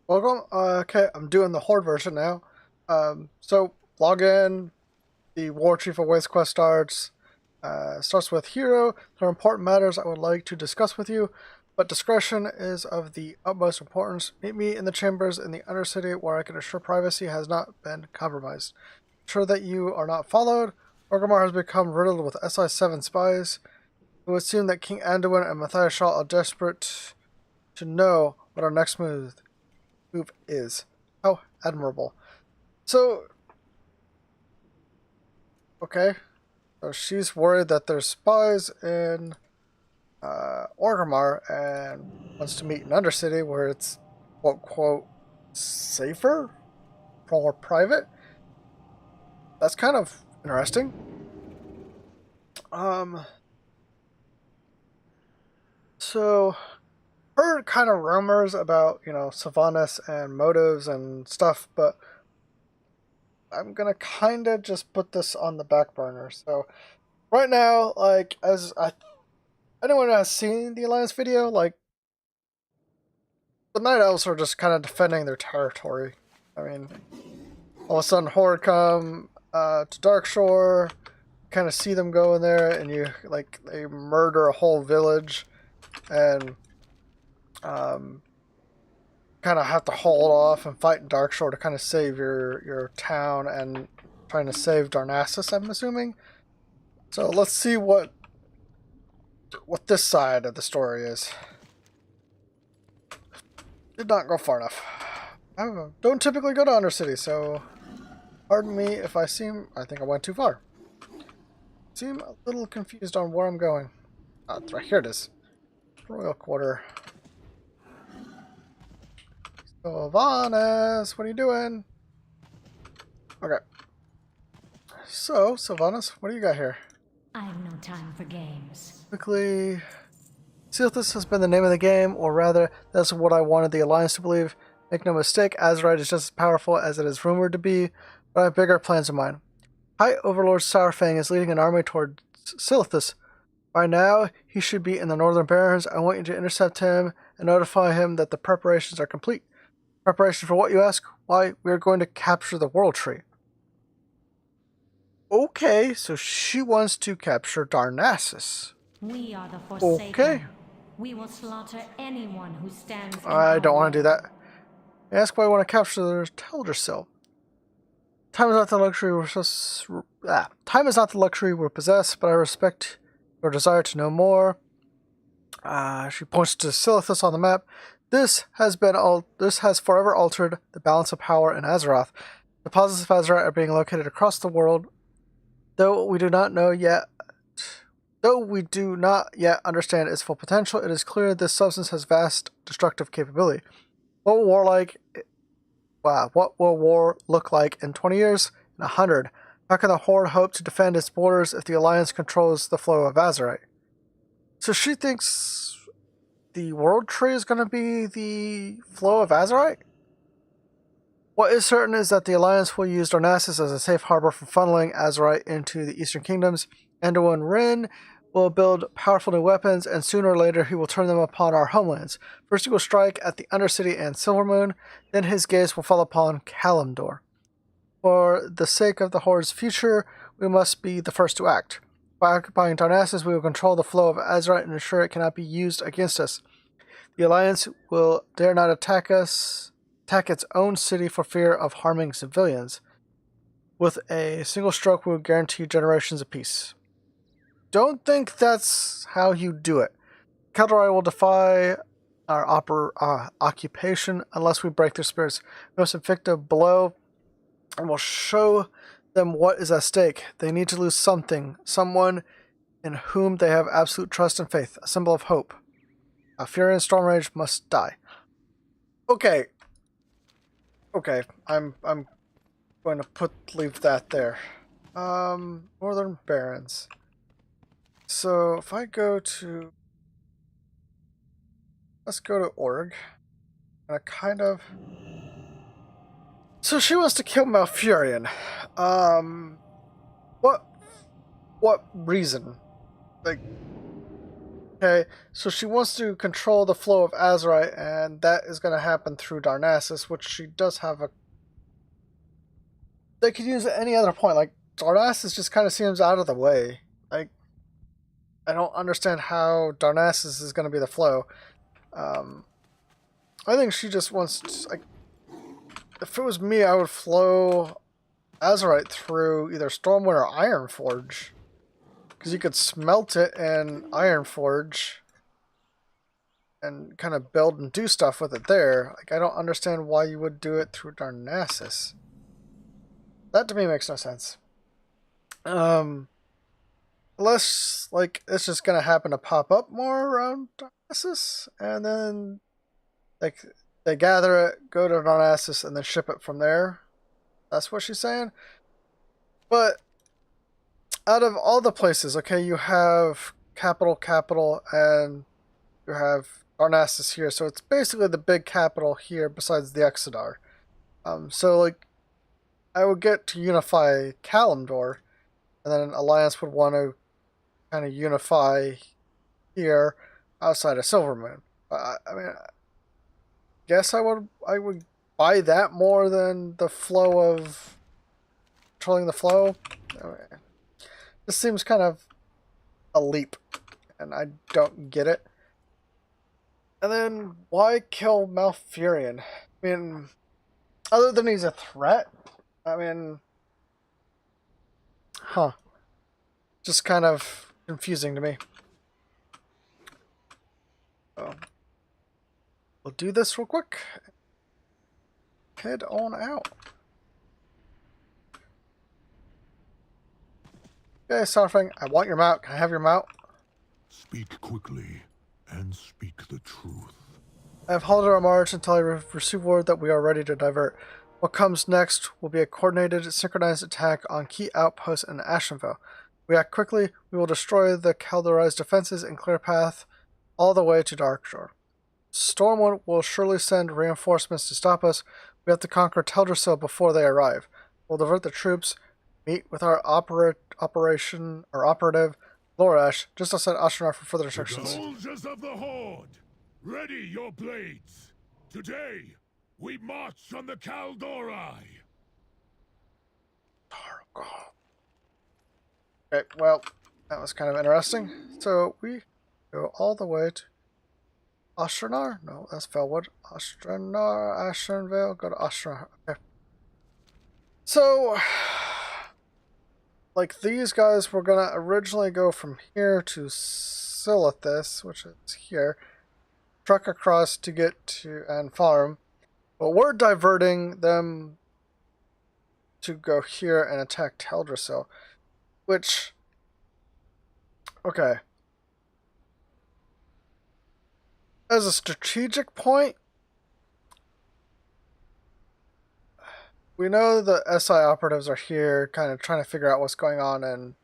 Welcome. Okay, I'm doing the Horde version now. So log in. The War Chief Awaits quest starts. Starts with Hero. There are important matters I would like to discuss with you, but discretion is of the utmost importance. Meet me in the chambers in the Undercity where I can assure privacy has not been compromised. Ensure that you are not followed. Orgrimmar has become riddled with SI-7 spies. It would seem that King Anduin and Matthias Shaw are desperate to know what our next move is. How admirable. So, okay. So she's worried that there's spies in Orgrimmar and wants to meet in Undercity where it's quote quote safer, more private. That's kind of interesting. Um, so heard kind of rumors about Sylvanas and motives and stuff, but I'm gonna kind of just put this on the back burner. So right now, like as anyone has seen the Alliance video, like the Night Elves are just kind of defending their territory. I mean, all of a sudden Horde come to Darkshore, kind of see them go in there, and they murder a whole village, and kind of have to hold off and fight in Darkshore to kind of save your town and trying to save Darnassus, I'm assuming. So let's see what this side of the story is. Did not go far enough. I don't typically go to Undercity, so pardon me if I think I went too far. Seem a little confused on where I'm going. Ah, it's right here. It is. Royal Quarter. Sylvanas, what are you doing? Okay. So, Sylvanas, what do you got here? I have no time for games. Quickly. Azeroth has been the name of the game, or rather, that's what I wanted the Alliance to believe. Make no mistake, Azeroth is just as powerful as it is rumored to be, but I have bigger plans in mind. High Overlord Sourfang is leading an army towards Silithus. By now, he should be in the Northern Barrens. I want you to intercept him and notify him that the preparations are complete. Preparation for what, you ask? Why, we are going to capture the World Tree. Okay, so she wants to capture Darnassus. We are the Forsaken. Okay. We will slaughter anyone who stands in I don't want to do way. that. Ask why I want to capture the Tell yourself. Time is not the luxury time is not the luxury we possess, but I respect your desire to know more. She points to Silithus on the map. This has forever altered the balance of power in Azeroth. Deposits of Azeroth are being located across the world, though we do not yet understand its full potential. It is clear this substance has vast destructive capability. What will war look like in 20 years? In 100? How can the Horde hope to defend its borders if the Alliance controls the flow of Azeroth? So she thinks the World Tree is going to be the flow of Azeroth? What is certain is that the Alliance will use Darnassus as a safe harbor for funneling Azeroth into the Eastern Kingdoms. Anduin Wrynn will build powerful new weapons, and sooner or later he will turn them upon our homelands. First he will strike at the Undercity and Silvermoon, then his gaze will fall upon Kalimdor. For the sake of the Horde's future, we must be the first to act. By occupying Darnassus, we will control the flow of Azeroth and ensure it cannot be used against us. The Alliance will dare not attack its own city for fear of harming civilians. With a single stroke, we will guarantee generations of peace. Don't think that's how you do it. Keldrai will defy our occupation unless we break their spirits. We must inflict a blow and we'll show them what is at stake. They need to lose something, someone in whom they have absolute trust and faith, a symbol of hope. Fury and Stormrage must die. Okay, I'm going to leave that there. Northern Barrens. So if I go to, let's go to Org. And I kind of. So she wants to kill Malfurion. What reason? Like, Okay, so she wants to control the flow of Azerite, and that is going to happen through Darnassus, which she does have a... They could use at any other point. Like, Darnassus just kind of seems out of the way. Like, I don't understand how Darnassus is going to be the flow. I think she just wants to, like, if it was me, I would flow Azerite through either Stormwind or Ironforge. Because you could smelt it in Ironforge and kind of build and do stuff with it there. Like, I don't understand why you would do it through Darnassus. That to me makes no sense. Unless, like, it's just gonna happen to pop up more around Darnassus, and then, like, they gather it, go to Darnassus, and then ship it from there. That's what she's saying. But out of all the places, okay, you have capital, and you have Darnassus here, so it's basically the big capital here besides the Exodar. So, like, I would get to unify Kalimdor, and then Alliance would want to kind of unify here outside of Silvermoon. I mean, I guess I would buy that more than the flow of controlling the flow. I mean, this seems kind of a leap, and I don't get it. And then, why kill Malfurion? I mean, other than he's a threat, I mean, just kind of confusing to me. So, we'll do this real quick. Head on out. Okay, Starfang, I want your mount. Can I have your mount? Speak quickly and speak the truth. I have halted our march until I receive word that we are ready to divert. What comes next will be a coordinated, synchronized attack on key outposts in Ashenvale. We act quickly, we will destroy the Kaldorai's defenses and clear a path all the way to Darkshore. Stormwind will surely send reinforcements to stop us. We have to conquer Teldrassil before they arrive. We'll divert the troops, meet with our operative Lorash just outside Ashranar for further instructions. Soldiers of the Horde, ready your blades. Today, we march on the Kaldorai. Okay, well, that was kind of interesting. So we go all the way to Ashranar? No, that's Felwood. Ashranvale, go to Ashranar. Okay. So, like, these guys were gonna originally go from here to Silithus, which is here, truck across to get to and farm, but we're diverting them to go here and attack Teldrassil, which, okay, as a strategic point, we know the SI operatives are here kind of trying to figure out what's going on in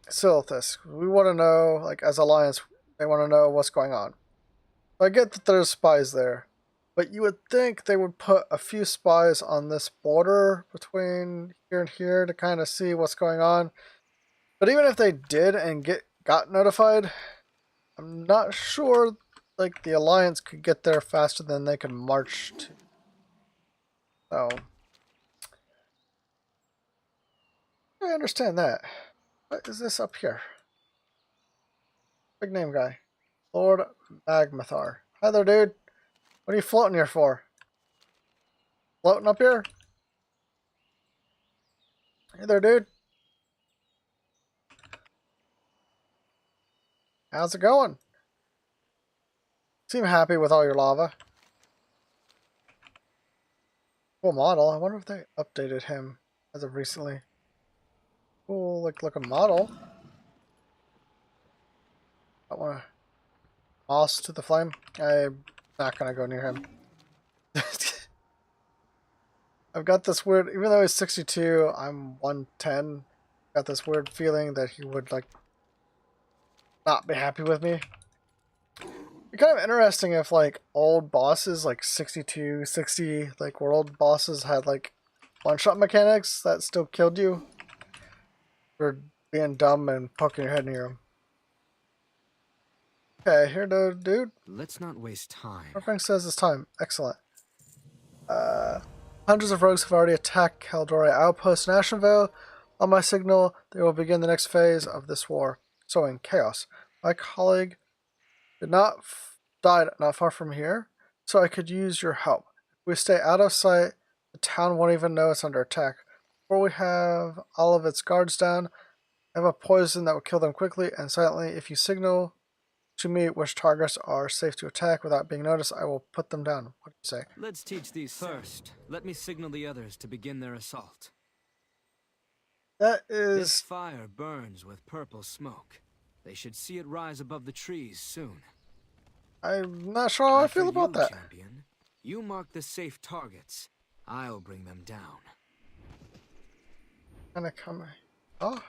Silithus. We want to know, like, as Alliance, they want to know what's going on. I get that there's spies there, but you would think they would put a few spies on this border between here and here to kind of see what's going on. But even if they did and got notified, I'm not sure, like, the Alliance could get there faster than they could march to. So, I understand that. What is this up here? Big name guy. Lord Magmathar. Hi there, dude. What are you floating here for? Floating up here? Hey there, dude. How's it going? Seem happy with all your lava. Cool model. I wonder if they updated him as of recently. Cool, like, looking model. I want to moss to the flame. I'm not gonna go near him. I've got this weird, even though he's 62, I'm 110. Got this weird feeling that he would, like, not be happy with me. It'd be kind of interesting if, like, old bosses, like 62, 60, like, world bosses had, like, one-shot mechanics that still killed you. Or being dumb and poking your head near him. Okay, here, dude. Let's not waste time. Everything says it's time. Excellent. Hundreds of rogues have already attacked Caldori outpost in Ashenvale. On my signal, they will begin the next phase of this war, sowing chaos. My colleague died not far from here, so I could use your help. If we stay out of sight, the town won't even know it's under attack. Before we have all of its guards down, I have a poison that will kill them quickly and silently. If you signal to me which targets are safe to attack without being noticed, I will put them down. What do you say? Let's teach these first. Let me signal the others to begin their assault. That This is... fire burns with purple smoke. They should see it rise above the trees soon. I'm not sure how I feel about that. Champion, you mark the safe targets. I'll bring them down. Kinda coming. Oh.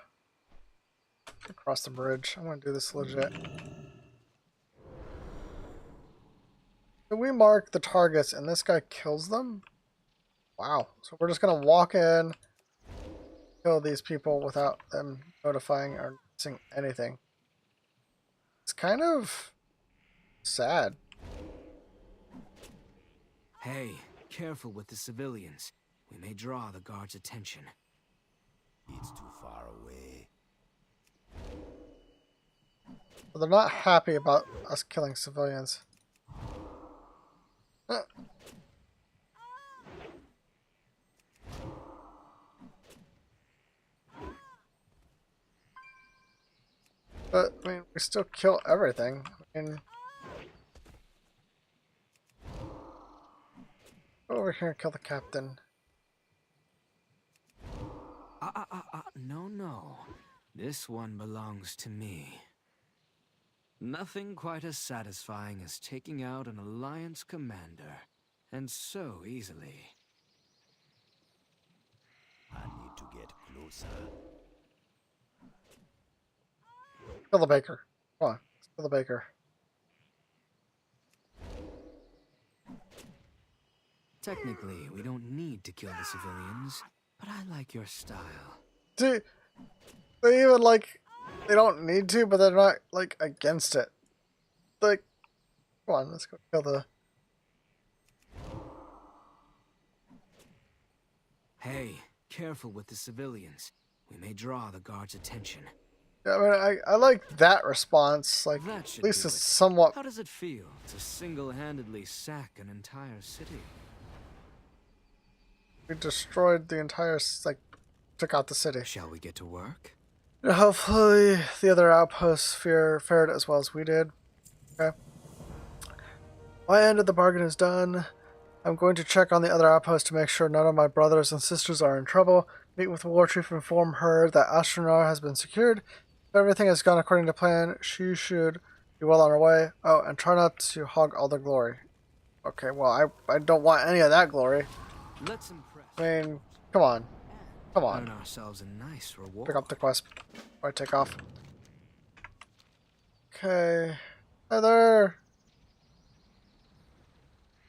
Across the bridge. I'm gonna do this legit. So we mark the targets and this guy kills them? Wow. So we're just gonna walk in, kill these people without them notifying or saying anything. It's kind of sad. Hey, careful with the civilians. We may draw the guards' attention. It's too far away. But they're not happy about us killing civilians. But, I mean, we still kill everything. I mean... Go over here and kill the captain. No. This one belongs to me. Nothing quite as satisfying as taking out an Alliance commander. And so easily. I need to get closer. Kill the baker. Come on, let's kill the baker. Technically, we don't need to kill the civilians, but I like your style. See, they even, like, they don't need to, but they're not, like, against it. Like, come on, let's go kill the... Hey, careful with the civilians. We may draw the guards' attention. Yeah, I mean, I like that response. Like, That at should least do it's it. somewhat... How does it feel to single-handedly sack an entire city? We destroyed the entire, like, took out the city. Shall we get to work? And hopefully the other outposts fared as well as we did. Okay. My end of the bargain is done. I'm going to check on the other outposts to make sure none of my brothers and sisters are in trouble. Meet with the war chief and inform her that Astronar has been secured. If everything has gone according to plan, she should be well on her way. Oh, and try not to hog all the glory. Okay, well, I don't want any of that glory. Let's impress. I mean, come on. Come Earn on. ourselves a nice reward. Pick up the quest before I take off. Okay. Hi there.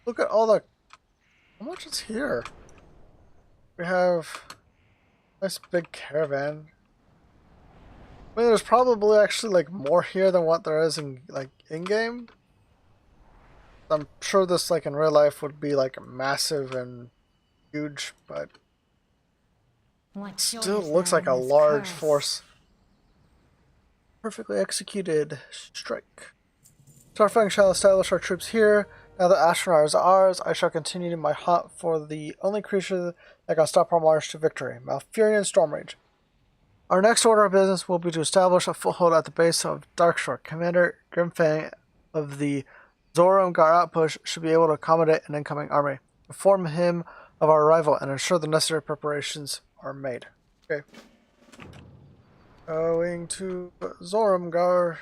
Look at all the... How much is here? We have a nice big caravan. I mean, there's probably actually, like, more here than what there is in, like, in-game. I'm sure this, like, in real life would be, like, massive and huge, but What still joy is looks there like a in this large curse? force. Perfectly executed strike. Starfang shall establish our troops here. Now that Astronar is ours, I shall continue my hunt for the only creature that can stop our march to victory, Malfurion Stormrage. Our next order of business will be to establish a foothold at the base of Darkshore. Commander Grimfang of the Zoromgar outpost should be able to accommodate an incoming army. Inform him of our arrival and ensure the necessary preparations are made. Okay. Going to Zoromgar.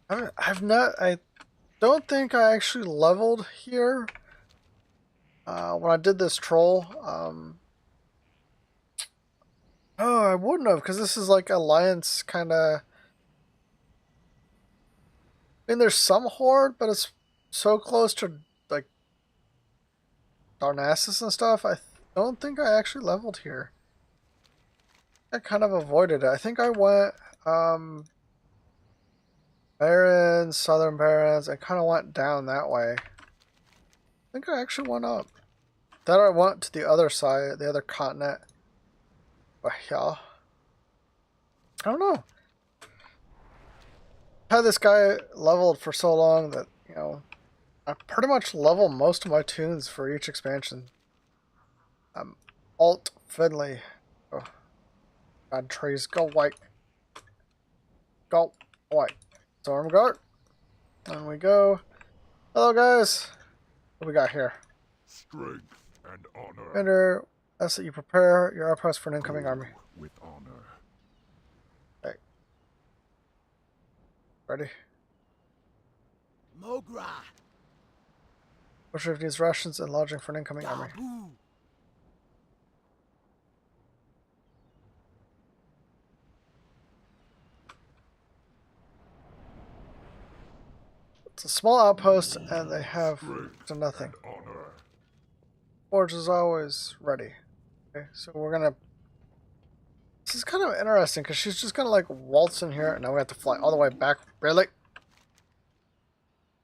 I don't think I actually leveled here when I did this troll. Oh, I wouldn't have, because this is like Alliance kind of... I mean, there's some Horde, but it's so close to, like, Darnassus and stuff. I don't think I actually leveled here. I kind of avoided it. I think I went Barrens, Southern Barrens. I kind of went down that way. I think I actually went up. Then I went to the other side, the other continent. But yeah. I don't know. I had this guy leveled for so long that, you know, I pretty much level most of my tunes for each expansion. Alt Finley. Oh, God, trees. Go white. Go white. Stormguard. And we go. Hello, guys. What we got here? Strength and honor. Commander, ask that you prepare your outpost for an incoming army. With honor. Okay. Ready? Mogra. Worship needs rations and lodging for an incoming army. Gabu. It's a small outpost, and they have to nothing. Honor. Forge is always ready. Okay, so we're gonna. This is kind of interesting because she's just gonna like waltz in here, and now we have to fly all the way back. Really?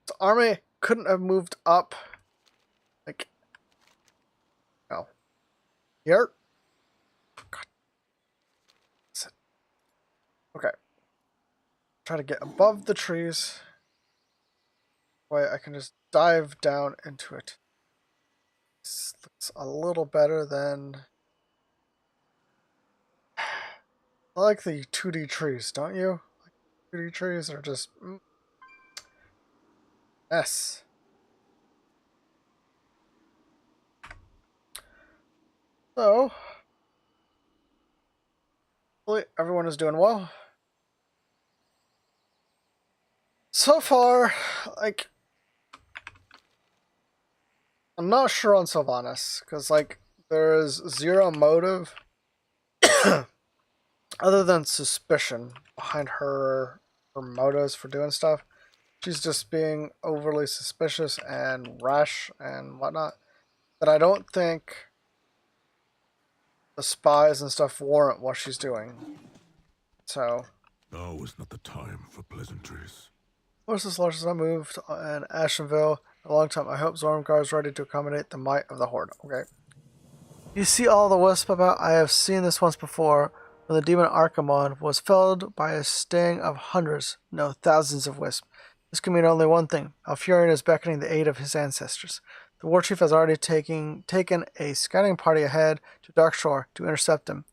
The army couldn't have moved up. Like, no. Here. God. Okay. Try to get above the trees. Way I can just dive down into it. This looks a little better than. I like the 2D trees, don't you? 2D trees are just mess. So, hopefully everyone is doing well. So far, like, I'm not sure on Sylvanas, because, like, there is zero motive other than suspicion behind her motives for doing stuff. She's just being overly suspicious and rash and whatnot. That I don't think the spies and stuff warrant what she's doing. So. Now is not the time for pleasantries. Forces large as I moved in Ashenville a long time. I hope Zormgar is ready to accommodate the might of the Horde. Okay. You see all the wisp about? I have seen this once before when the demon Archimon was felled by a sting of hundreds, no, thousands of wisps. This can mean only one thing. Alfurion is beckoning the aid of his ancestors. The war chief has already taken a scouting party ahead to Darkshore to intercept him.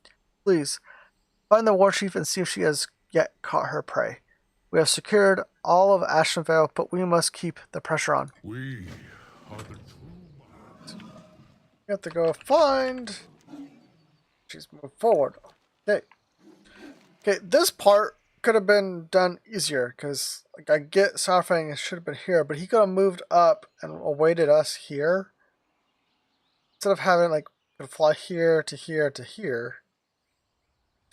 Please, find the war chief and see if she has yet caught her prey. We have secured all of Ashenvale, but we must keep the pressure on. We are the true. We have to go find. She's moved forward. Okay. Okay, this part could have been done easier because, like, I get Sourfang should have been here, but he could have moved up and awaited us here instead of having like fly here to here to here.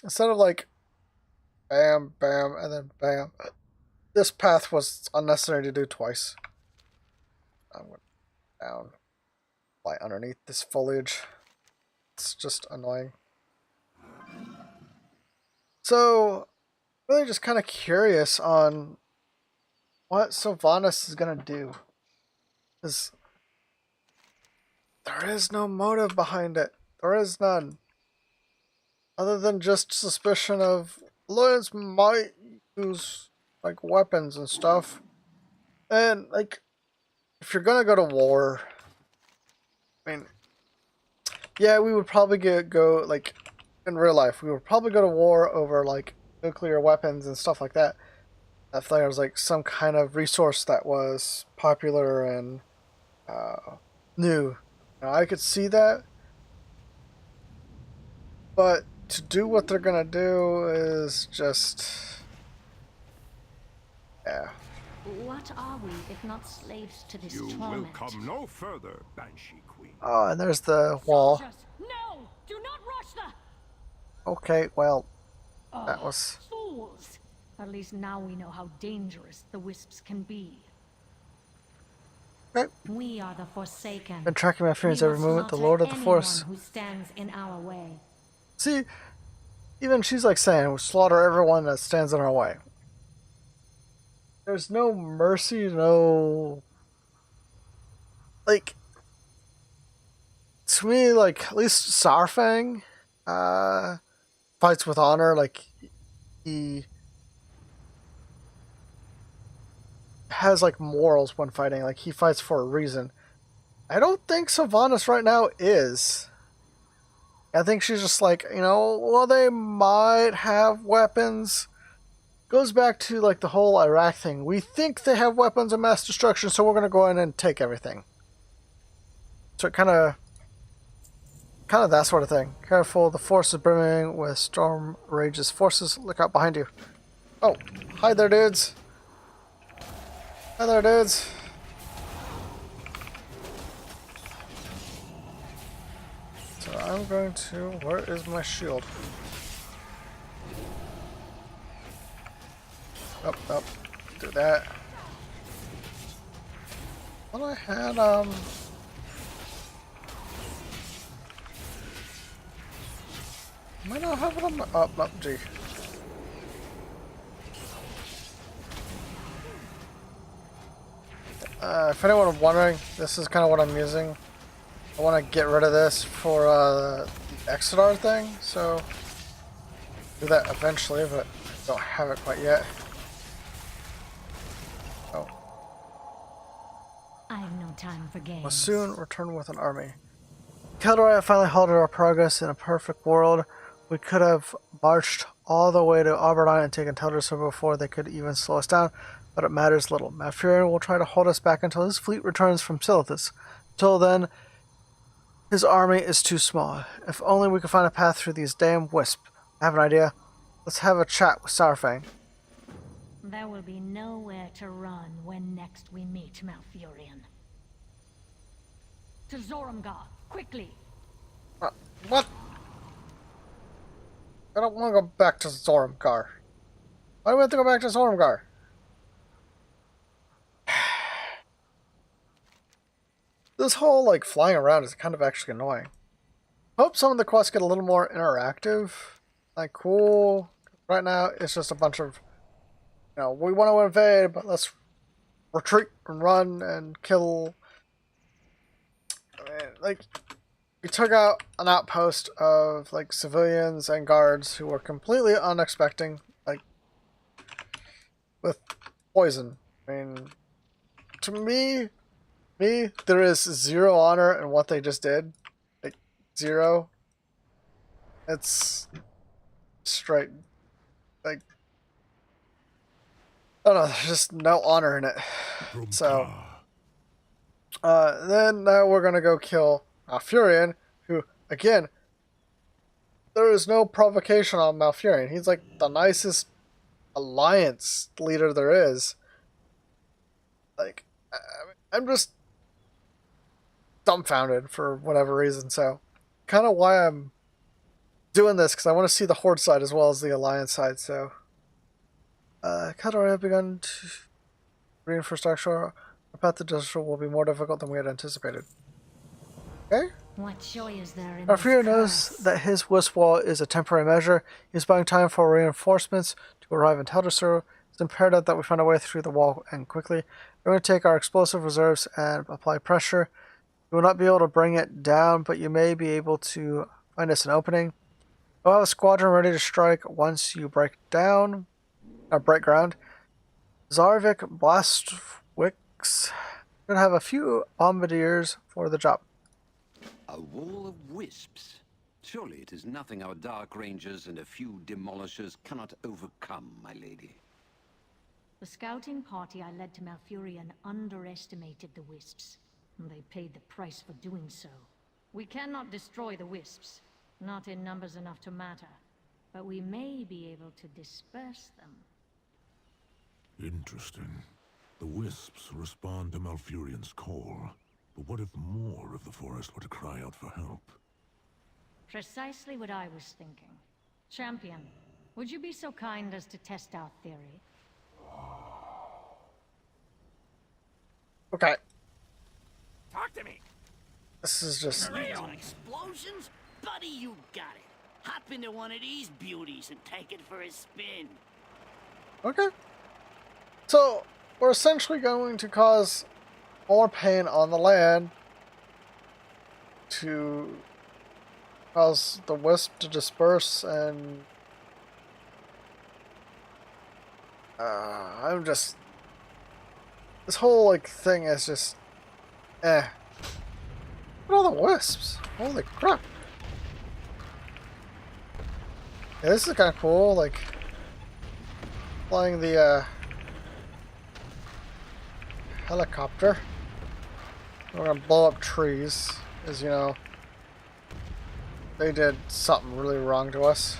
Instead of like bam, bam, and then bam. This path was unnecessary to do twice. I'm going down, fly underneath this foliage. It's just annoying. So, really just kind of curious on what Sylvanas is going to do. Because there is no motive behind it. There is none. Other than just suspicion of Alliance might use like weapons and stuff. And like, if you're gonna go to war, I mean, yeah, we would probably go like in real life. We would probably go to war over like nuclear weapons and stuff like that. If there was like some kind of resource that was popular and new, I could see that. But to do what they're gonna do is just, yeah. What are we if not slaves to this You torment? will come no further, Banshee Queen. Oh, and there's the wall. Soldiers, no! Do not rush the... Okay, well, that was. Fools! At least now we know how dangerous the wisps can be. Okay. We are the Forsaken. Been tracking my feelings We every must movement. The slaughter Lord of the anyone Force. who stands in our way. See, even she's like saying, we'll slaughter everyone that stands in our way. There's no mercy, no... Like, to me, like, at least Saurfang fights with honor. Like, he has, like, morals when fighting. Like, he fights for a reason. I don't think Sylvanas right now is. I think she's just like, well, they might have weapons. Goes back to, like, the whole Iraq thing. We think they have weapons of mass destruction, so we're going to go in and take everything. So it kind of that sort of thing. Careful, the force is brimming with Storm Rage's forces. Look out behind you. Oh, hi there, dudes. Hi there, dudes. So I'm going to... Where is my shield? Up. Do that. Thought I had, might not have it on my... Oh, no, gee. If anyone is wondering, this is kind of what I'm using. I want to get rid of this for the Exodar thing, so do that eventually, but I don't have it quite yet. Oh. I have no time for games. Will soon return with an army. Keldor have finally halted our progress. In a perfect world, we could have marched all the way to Aberdeen and taken Teldrassil before they could even slow us down, but it matters little. Malfurion will try to hold us back until his fleet returns from Silithus. Until then, his army is too small. If only we could find a path through these damn wisps. I have an idea. Let's have a chat with Saurfang. There will be nowhere to run when next we meet Malfurion. To Zorumgar, quickly! What? I don't want to go back to Zorumgar. Why do we have to go back to Zorumgar? This whole, like, flying around is kind of actually annoying. Hope some of the quests get a little more interactive. Like, cool. Right now, it's just a bunch of, we want to invade, but let's retreat and run and kill. I mean, like, we took out an outpost of, like, civilians and guards who were completely unexpecting, like, with poison. I mean, to me, there is zero honor in what they just did. Like, zero. It's straight, like, I don't know, there's just no honor in it. So, then now we're gonna go kill Malfurion, who, again, there is no provocation on Malfurion. He's like the nicest alliance leader there is. Like, I'm just dumbfounded for whatever reason. So, kind of why I'm doing this, because I want to see the Horde side as well as the Alliance side. So, Keldor have begun to reinforce Darkshore. Our path to Darkshore will be more difficult than we had anticipated. Okay. What joy is there in Malfurion knows that his Wisp Wall is a temporary measure. He's buying time for reinforcements to arrive in Teldrassil. It's imperative that we find a way through the wall and quickly. We're going to take our explosive reserves and apply pressure. You will not be able to bring it down, but you may be able to find us an opening. We'll have a squadron ready to strike once you break ground. Zarvik Blastwicks should have a few bombardiers for the job. A wall of wisps? Surely it is nothing our Dark Rangers and a few demolishers cannot overcome, my lady. The scouting party I led to Malfurion underestimated the wisps, and they paid the price for doing so. We cannot destroy the wisps, not in numbers enough to matter, but we may be able to disperse them. Interesting. The wisps respond to Malfurion's call. But what if more of the forest were to cry out for help? Precisely what I was thinking. Champion, would you be so kind as to test our theory? Okay. Talk to me! This is just... On explosions? Buddy, you got it. Hop into one of these beauties and take it for a spin. Okay. So, we're essentially going to cause more pain on the land to cause the wisp to disperse, and I'm just, this whole like thing is just look at all the wisps. Holy crap. Yeah, this is kind of cool, like flying the helicopter. We're gonna blow up trees, as you know, they did something really wrong to us.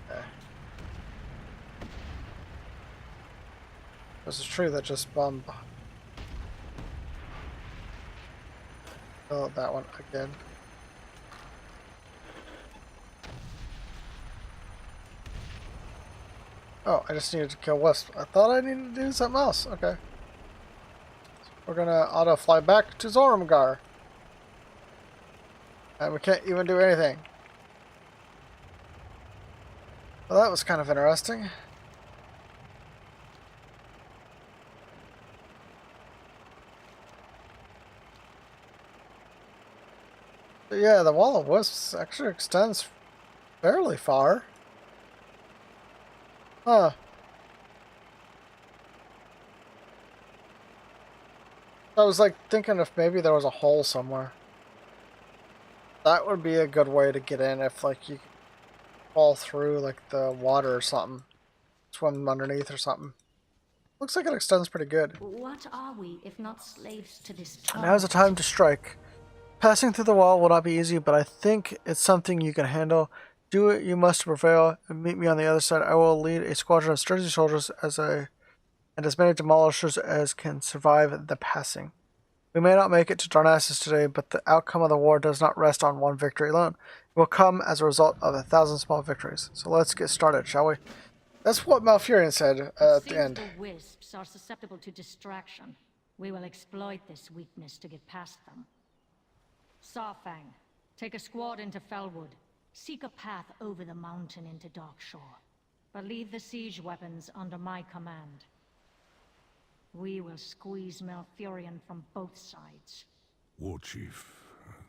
Okay. There's a tree that just bombed. Oh, that one again. Oh, I just needed to kill wisp. I thought I needed to do something else. Okay. We're gonna auto fly back to Zorumgar. And we can't even do anything. Well, that was kind of interesting. But yeah, the wall of wisps actually extends fairly far. Huh. I was like thinking if maybe there was a hole somewhere. That would be a good way to get in if like you fall through like the water or something. Swim underneath or something. Looks like it extends pretty good. What are we if not slaves to this Now's the time to strike. Passing through the wall will not be easy, but I think it's something you can handle. Do it you must to prevail, and meet me on the other side. I will lead a squadron of sturdy soldiers and as many demolishers as can survive the passing. We may not make it to Darnassus today, but the outcome of the war does not rest on one victory alone. It will come as a result of 1,000 small victories. So let's get started, shall we? That's what Malfurion said at the end. The wisps are susceptible to distraction. We will exploit this weakness to get past them. Sarfang, take a squad into Felwood. Seek a path over the mountain into Darkshore. But leave the siege weapons under my command. We will squeeze Malfurion from both sides. War Chief,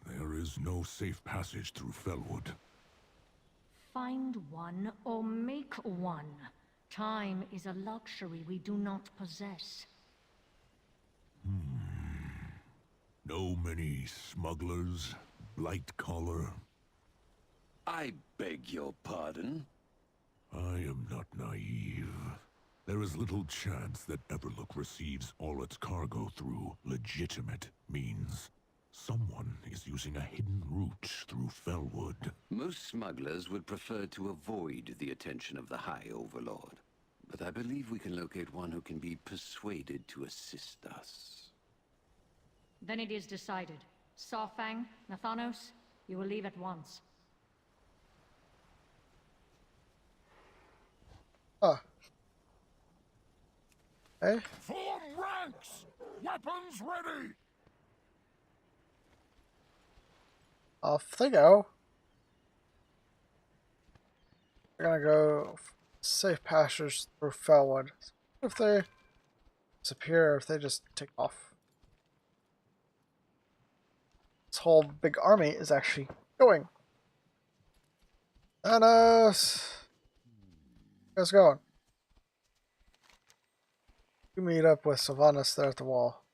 there is no safe passage through Felwood. Find one or make one. Time is a luxury we do not possess. No many smugglers, blight collar. I beg your pardon? I am not naive. There is little chance that Everlook receives all its cargo through legitimate means. Someone is using a hidden route through Felwood. Most smugglers would prefer to avoid the attention of the High Overlord. But I believe we can locate one who can be persuaded to assist us. Then it is decided. Sarfang, Nathanos, you will leave at once. Huh. Hey? Form ranks! Weapons ready! Off they go. We're gonna go safe passage through Felwood. If they disappear, if they just take off. This whole big army is actually going. Thanos! How's it going? You meet up with Sylvanas there at the wall.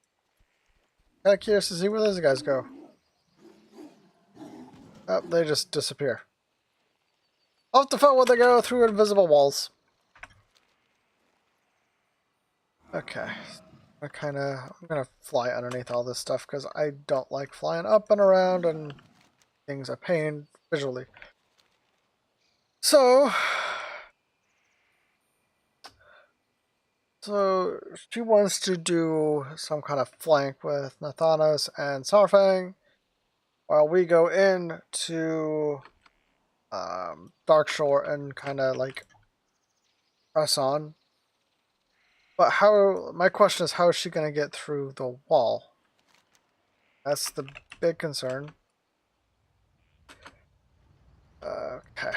Kinda curious to see where those guys go. Oh, they just disappear. Off the Felwood they go through invisible walls. Okay. I'm gonna fly underneath all this stuff because I don't like flying up and around and things are pain visually. So she wants to do some kind of flank with Nathanos and Sarfang while we go in to Darkshore and kind of like press on. But my question is, how is she going to get through the wall? That's the big concern. Okay.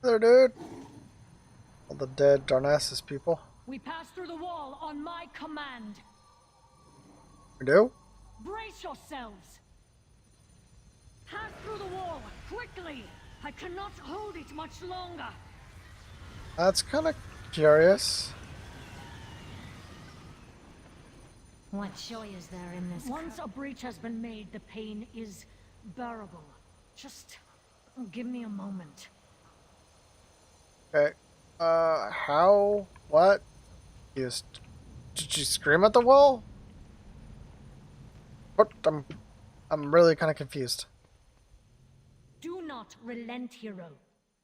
There, dude. All the dead Darnassus people. We pass through the wall on my command. We do? Brace yourselves! Pass through the wall, quickly! I cannot hold it much longer. That's kind of curious. What joy is there in this? Once a breach has been made, the pain is bearable. Just give me a moment. Okay. How? What? Did you scream at the wall? What? I'm really kind of confused. Do not relent, hero.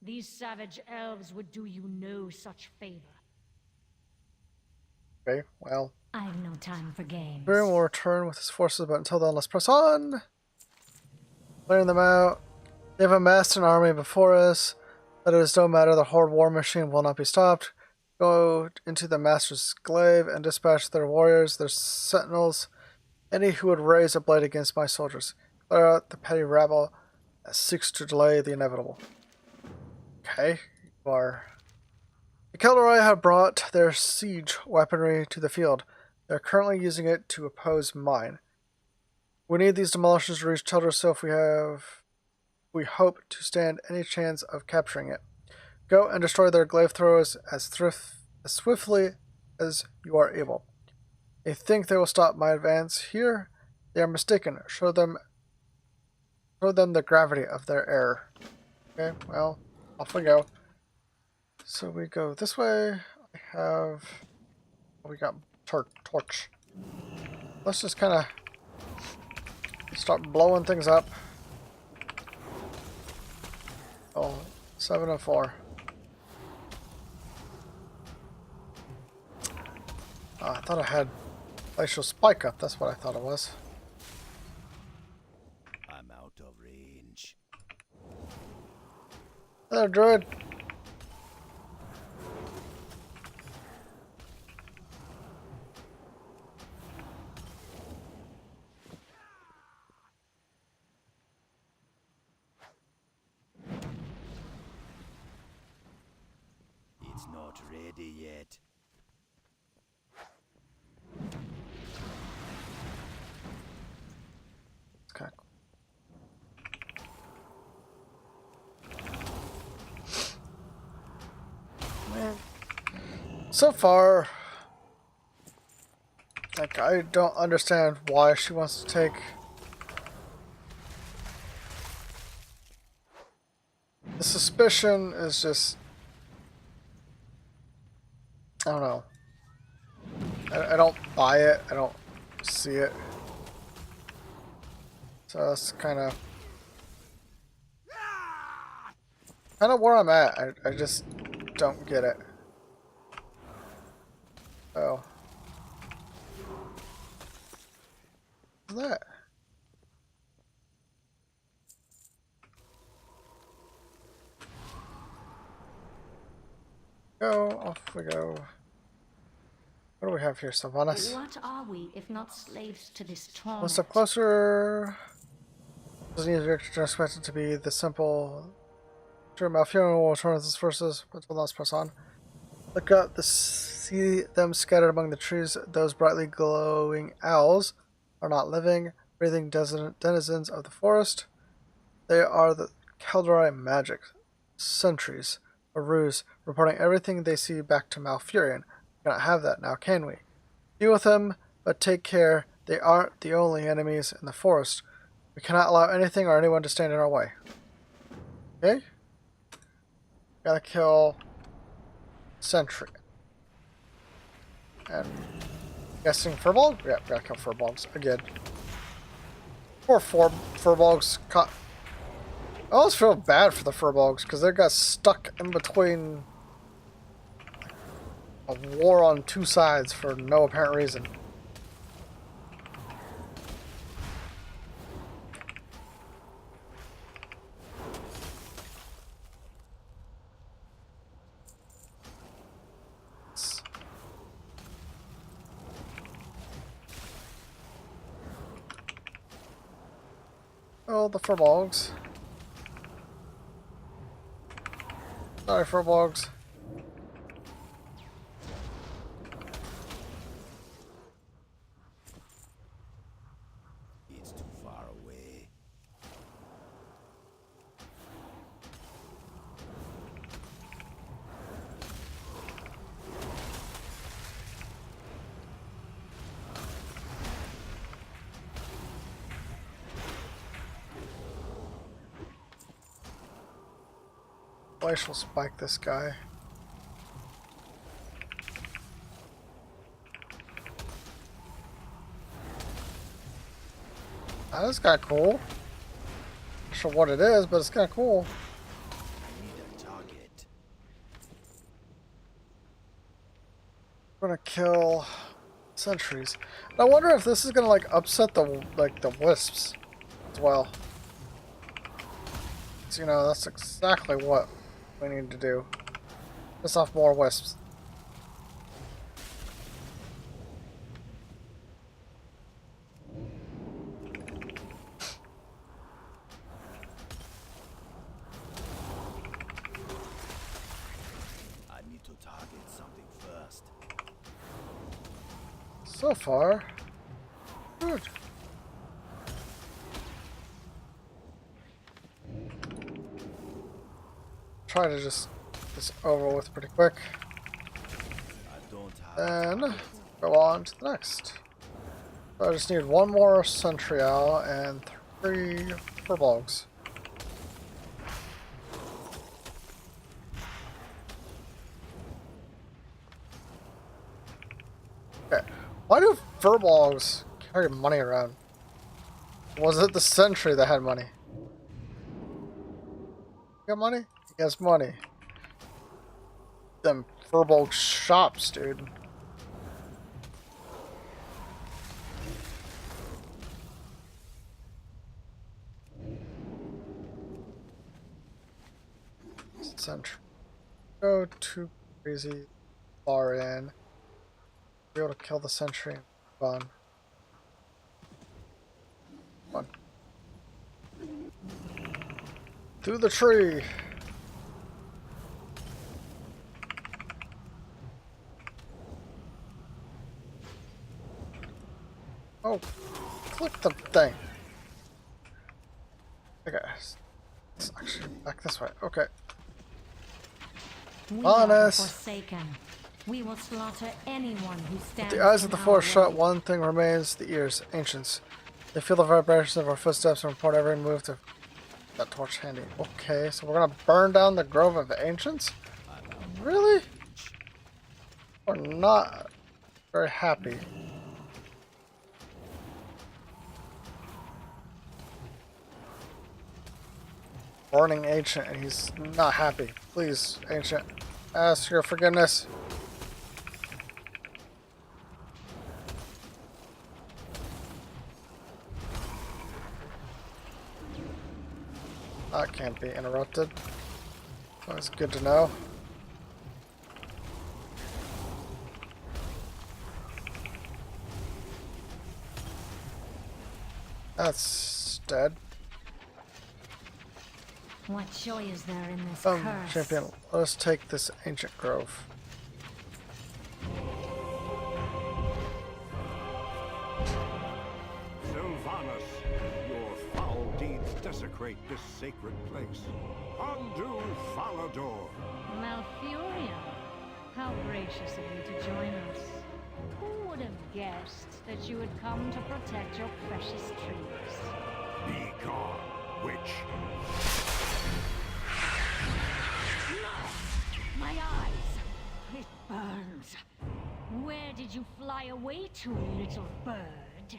These savage elves would do you no such favor. Okay, well. I've no time for games. Tyrion will return with his forces, but until then, let's press on. Clearing them out. They have amassed an army before us, but it is no matter. The Horde war machine will not be stopped. Go into the Master's glaive and dispatch their warriors, their sentinels, any who would raise a blade against my soldiers. Clear out the petty rabble that seeks to delay the inevitable. Okay, you are. The Keldoroi have brought their siege weaponry to the field. They are currently using it to oppose mine. We need these demolishers to reach Teldrassil if we hope to stand any chance of capturing it. Go and destroy their glaive throwers as swiftly as you are able. They think they will stop my advance here. They are mistaken. Show them the gravity of their error. Okay, well, off we go. So we go this way. We got torch. Let's just kind of start blowing things up. Oh, 704. I thought I had glacial spike up. That's what I thought it was. I'm out of range. Hello, druid. It's not ready yet. It's kind of cool. Man. So far, like, I don't understand why she wants to take the suspicion is just, I don't know. I don't buy it. I don't see it. So that's kind of where I'm at. I just don't get it. Oh. What's that? Go, off we go. What do we have here, Sylvanas? What are we, if not slaves to this torment? One step closer. Doesn't need to expect it to be the simple. Sure, Malfurion will return with his forces, but let's press on. Look up, see them scattered among the trees. Those brightly glowing owls are not living, breathing denizens of the forest. They are the Keldoroi magic sentries, a ruse, reporting everything they see back to Malfurion. We cannot have that now, can we? Deal with them, but take care. They aren't the only enemies in the forest. We cannot allow anything or anyone to stand in our way. Okay? Gotta kill Sentry. And guessing Furbolg? Yeah, gotta kill Furbolgs again. Poor Furbolgs caught. I always feel bad for the Furbolgs because they got stuck in between a war on two sides for no apparent reason. Kill the furbolgs. Sorry, furbolgs. It's too far away. Glacial spike this guy. That is kind of cool. Not sure what it is, but it's kind of cool. I need a target. We're gonna kill sentries. And I wonder if this is gonna like upset the wisps as well. So, you know, that's exactly what we need to do. Piss off more wisps. I need to target something first. So far, good. Try to just get this over with pretty quick. I don't have Then go on to the next. So I just need one more sentry owl and 3 furbolgs. Okay. Why do furbolgs carry money around? Was it the sentry that had money? You got money? He has money. Them furbolg shops, dude. Sentry. Go too crazy far in. Be able to kill the sentry. Fun. Fun. Through the tree. Oh, click the thing. Okay, it's actually back this way. Okay. We are the Honest. Forsaken. We will slaughter anyone who With stands the eyes of in the our forest shut, way. one thing remains: the ears, ancients. They feel the vibrations of our footsteps and report every move to that torch handy. Okay, so we're gonna burn down the grove of ancients? Really? We're not very happy. Burning ancient and he's not happy. Please, ancient, ask your forgiveness. That can't be interrupted. That's good to know. That's dead. What joy is there in this Come, curse? champion, let us take this ancient grove. Sylvanas, your foul deeds desecrate this sacred place. Undo Falador. Malfurion, how gracious of you to join us. Who would have guessed that you had come to protect your precious trees? Be gone, witch. My eyes! It burns! Where did you fly away to, little bird?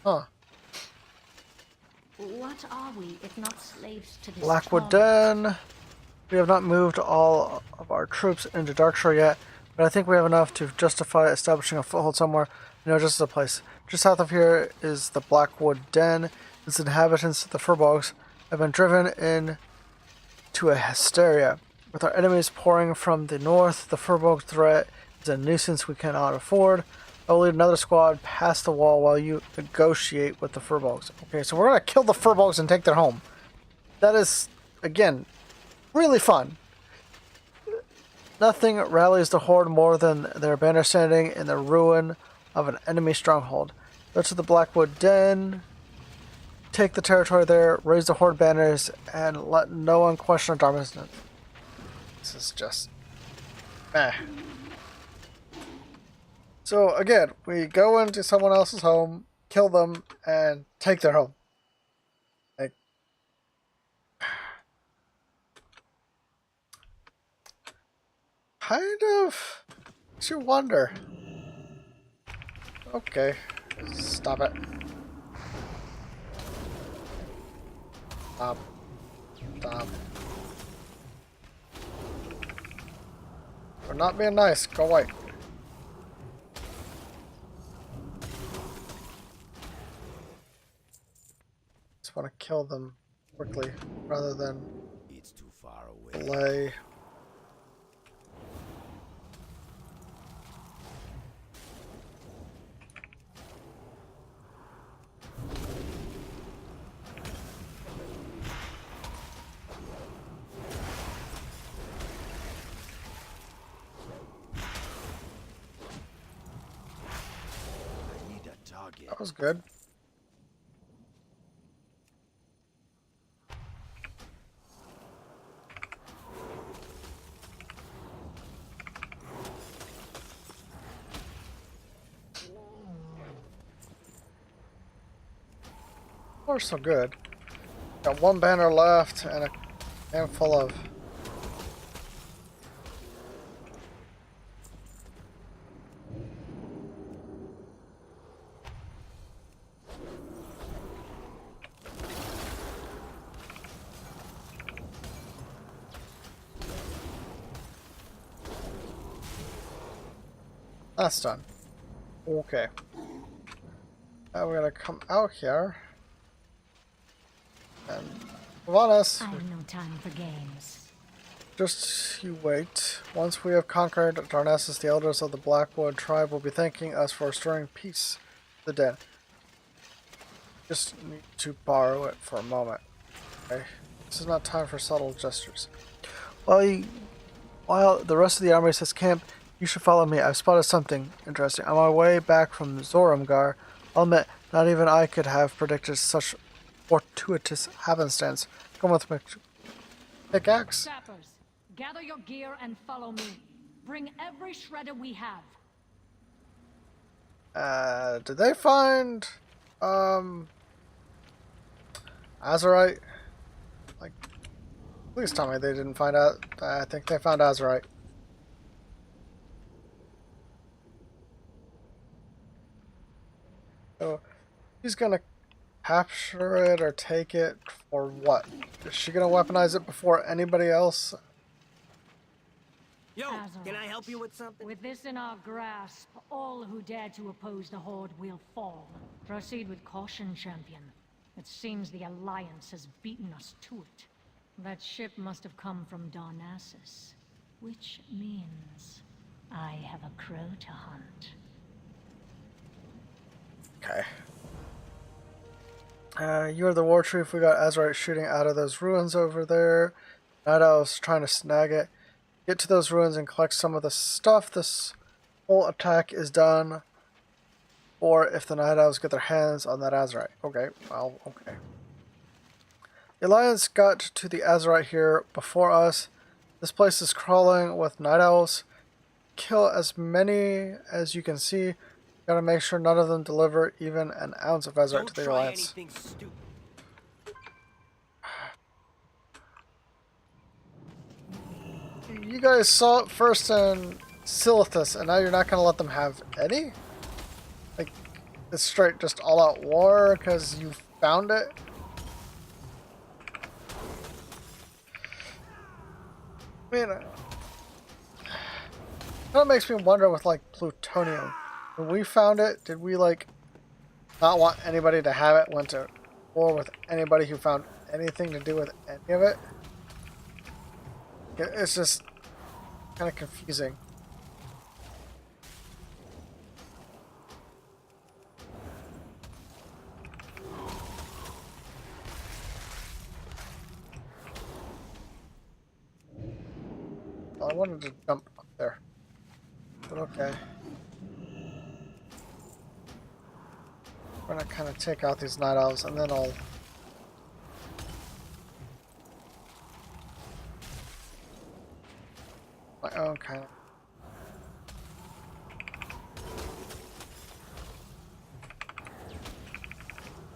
Huh. What are we, if not slaves to this Blackwood torment? Den. We have not moved all of our troops into Darkshore yet, but I think we have enough to justify establishing a foothold somewhere. You know, just as a place. Just south of here is the Blackwood Den. Its inhabitants, the Furbolgs, have been driven in to a hysteria. With our enemies pouring from the north, the Furbolg threat is a nuisance we cannot afford. I'll lead another squad past the wall while you negotiate with the furbolgs. Okay, so we're gonna kill the furbolgs and take their home. That is, again, really fun. Nothing rallies the Horde more than their banner standing in the ruin of an enemy stronghold. Go to the Blackwood Den, take the territory there, raise the Horde banners, and let no one question our dominance. This is just... meh. So again, we go into someone else's home, kill them, and take their home. Like, kind of makes you wonder. Okay, stop it. Stop. Stop. We're not being nice. Go away. Just want to kill them quickly rather than It's too far away. delay. I need a target. That was good. Far so good. Got one banner left and a handful of... That's done. Okay. Now we're gonna come out here and move on us. I have no time for games. Just you wait. Once we have conquered Darnassus, the elders of the Blackwood tribe will be thanking us for restoring peace to the den. Just need to borrow it for a moment. Okay. This is not time for subtle gestures. While the rest of the army says camp, you should follow me. I've spotted something interesting. On my way back from Zoramgar, I'll admit, not even I could have predicted such fortuitous happenstance. Come with me. Pickaxe? Sappers, gather your gear and follow me. Bring every shredder we have. Did they find, Azerite? Like, please tell me they didn't find out. I think they found Azerite. So, he's gonna capture it or take it for what? Is she gonna weaponize it before anybody else? Yo, Azeroth. can I help you with something? With this in our grasp, all who dare to oppose the Horde will fall. Proceed with caution, champion. It seems the Alliance has beaten us to it. That ship must have come from Darnassus, which means I have a crow to hunt. Okay. You are the war chief. We got Azerite shooting out of those ruins over there. Night Owl's trying to snag it. Get to those ruins and collect some of the stuff. This whole attack is done. Or if the Night Owls get their hands on that Azerite. Okay, well, okay. The Alliance got to the Azerite here before us. This place is crawling with Night Owls. Kill as many as you can see. Gotta make sure none of them deliver even an ounce of Azerite to the Alliance. Anything stupid. You guys saw it first in Silithus, and now you're not gonna let them have any? Like, it's straight just all-out war because you found it? I mean, that makes me wonder with, like, plutonium. When we found it, did we, like, not want anybody to have it? Went to war with anybody who found anything to do with any of it? It's just kind of confusing. I wanted to jump up there. But okay. We're gonna kind of take out these night elves and then I'll... my own kind of...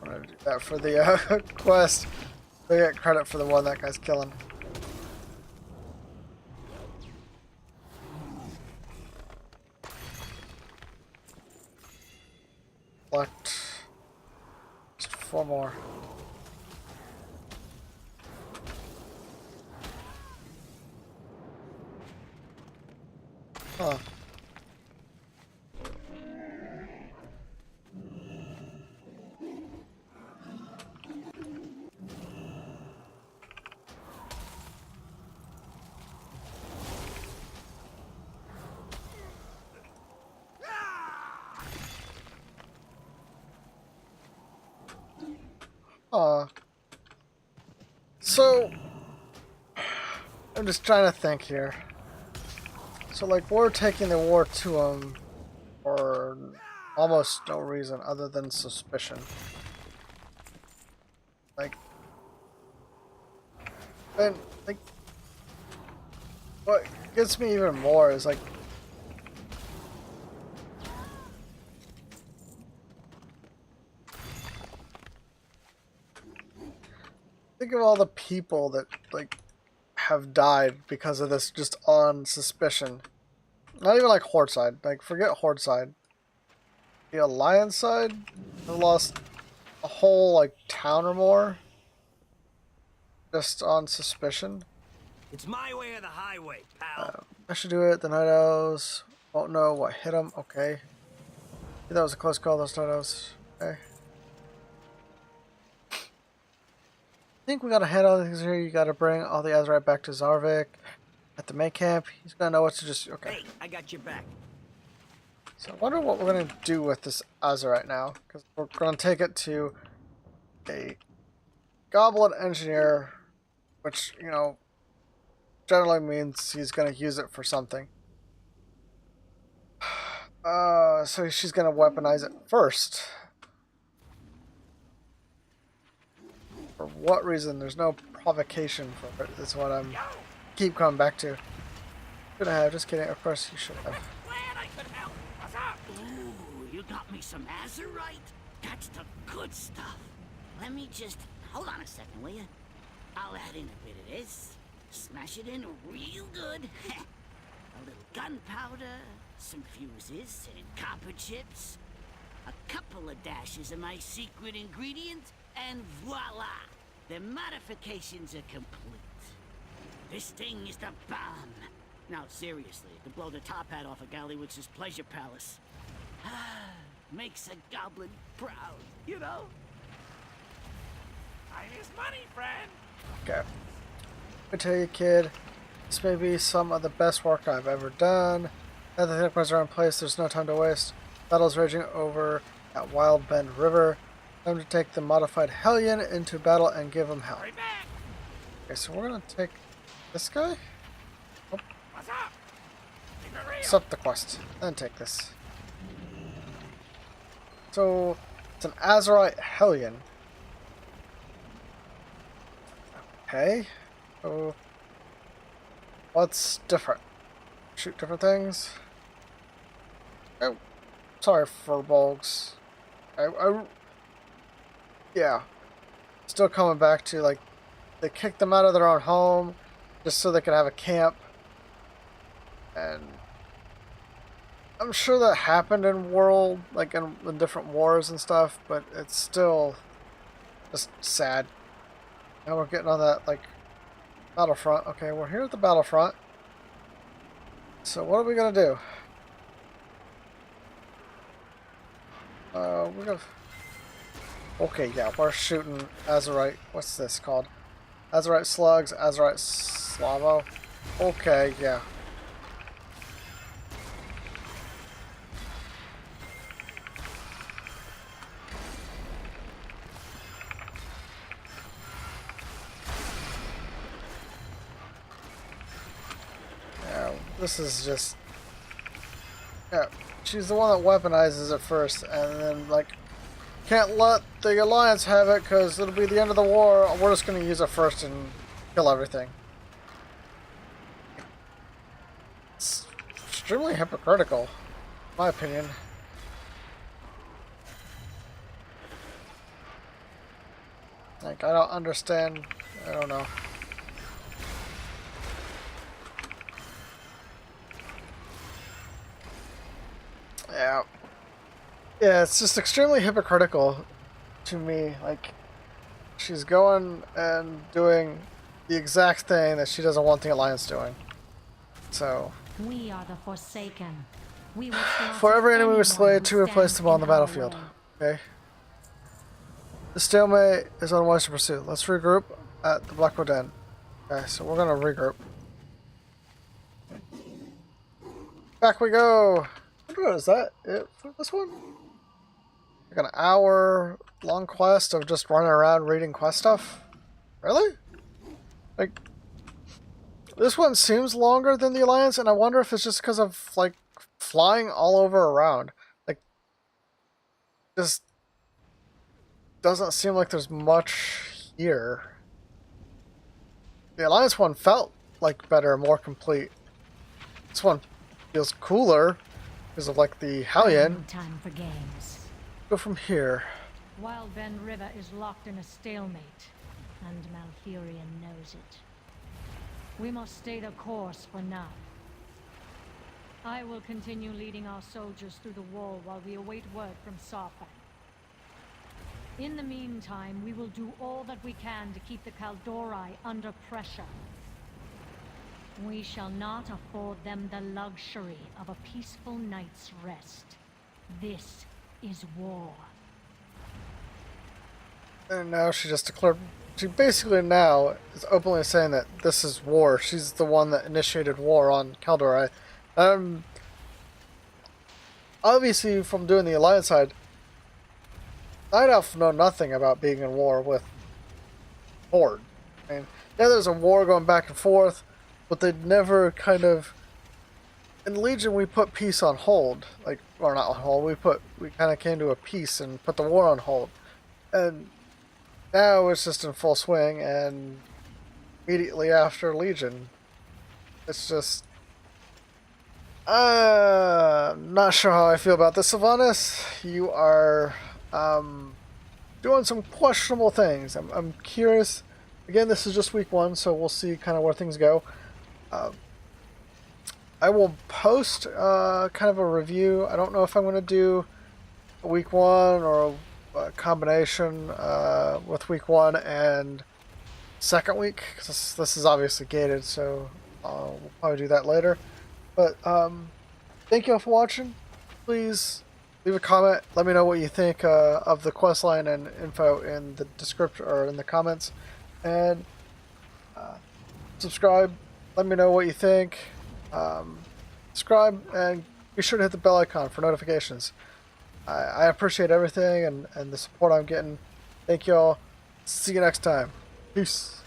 I'm gonna do that for the quest. I get credit for the one that guy's killing. Select just 4 more. Huh. So, I'm just trying to think here. So, like, we're taking the war to them for almost no reason other than suspicion. Like, and, like, what gets me even more is, like, think of all the people that, like, have died because of this just on suspicion. Not even like Horde side. Like, forget Horde side. The Alliance side have lost a whole, like, town or more just on suspicion. It's my way or the highway, pal. I should do it. The Night Owls won't know what hit them. Okay. That was a close call, those Night Owls. Okay. I think we gotta head all these here. You gotta bring all the Azeroth back to Zarvik at the main camp. He's gonna know what to just... okay. Hey, I got your back. So I wonder what we're gonna do with this Azeroth now. Because we're gonna take it to a Goblin Engineer, which, you know, generally means he's gonna use it for something. So she's gonna weaponize it first. For what reason? There's no provocation for it. That's what I'm keep coming back to. Should I have? Just kidding. Of course you should have. Glad I could help. What's up? Ooh, you got me some Azerite? That's the good stuff. Let me just... hold on a second, will you? I'll add in a bit of this. Smash it in real good. A little gunpowder, some fuses, and copper chips. A couple of dashes of my secret ingredient, and voila! The modifications are complete. This thing is the bomb. Now, seriously, to blow the top hat off of Gallywitz's pleasure palace. Makes a goblin proud, you know? Time is money, friend! Okay. I tell you, kid, this may be some of the best work I've ever done. Now that the equipment are in place, there's no time to waste. Battle's raging over at Wild Bend River. Time to take the modified Hellion into battle and give him hell. Hurry back! Okay, so we're gonna take this guy. Oh, What's up? Keep it real! accept the quest, then take this. So it's an Azeroth Hellion. Okay. So what's different? Shoot different things. Oh, sorry, Furbolgs. Yeah. Still coming back to, like, they kicked them out of their own home just so they could have a camp. And I'm sure that happened in World, like in different wars and stuff, but it's still just sad. Now we're getting on that, like, battlefront. Okay, we're here at the battlefront. So what are we gonna do? We're gonna... okay, yeah, we're shooting Azeroth. What's this called? Azeroth slugs, Azeroth Slavo. Okay, yeah. Yeah, This is just... Yeah, she's the one that weaponizes it first, and then, like, can't let the Alliance have it because it'll be the end of the war. We're just going to use it first and kill everything. It's extremely hypocritical, in my opinion. Like, I don't understand. I don't know. Yeah. Yeah, it's just extremely hypocritical to me. Like, she's going and doing the exact thing that she doesn't want the Alliance doing. So, We are the Forsaken. We will slaughter for every enemy we anyone slay, who 2 replace stands them on the in our battlefield. way. Okay? The stalemate is unwise to pursue. Let's regroup at the Blackwood Inn. Okay, so we're gonna regroup. Back we go! Is that it for this one? Like an hour long quest of just running around reading quest stuff? Really? Like, this one seems longer than the Alliance, and I wonder if it's just because of, like, flying all over around. Like, just doesn't seem like there's much here. The Alliance one felt like better, more complete. This one feels cooler because of, like, the Hellion. Time for games. Go from here. Wild Bend River is locked in a stalemate, and Malfurion knows it. We must stay the course for now. I will continue leading our soldiers through the wall while we await word from Sarfang. In the meantime, we will do all that we can to keep the Kaldori under pressure. We shall not afford them the luxury of a peaceful night's rest. This is war. And now she just declared... She basically now is openly saying that this is war. She's the one that initiated war on Kaldori. Obviously, from doing the Alliance side, Night Elf know nothing about being in war with Horde. I mean, yeah, there's a war going back and forth, but they'd never kind of... In Legion, we put peace on hold. Like, or not on hold, we kind of came to a peace and put the war on hold. And now it's just in full swing, and immediately after Legion, it's just... not sure how I feel about this, Sylvanas. You are doing some questionable things. I'm curious. Again, this is just week 1, so we'll see kind of where things go. I will post kind of a review. I don't know if I'm going to do a week 1 or a combination with week 1 and second week, because this is obviously gated, so we'll probably do that later. But thank you all for watching. Please leave a comment. Let me know what you think of the questline and info in the description or in the comments, and subscribe. Let me know what you think. Subscribe and be sure to hit the bell icon for notifications. I appreciate everything and the support I'm getting. Thank you all. See you next time. Peace.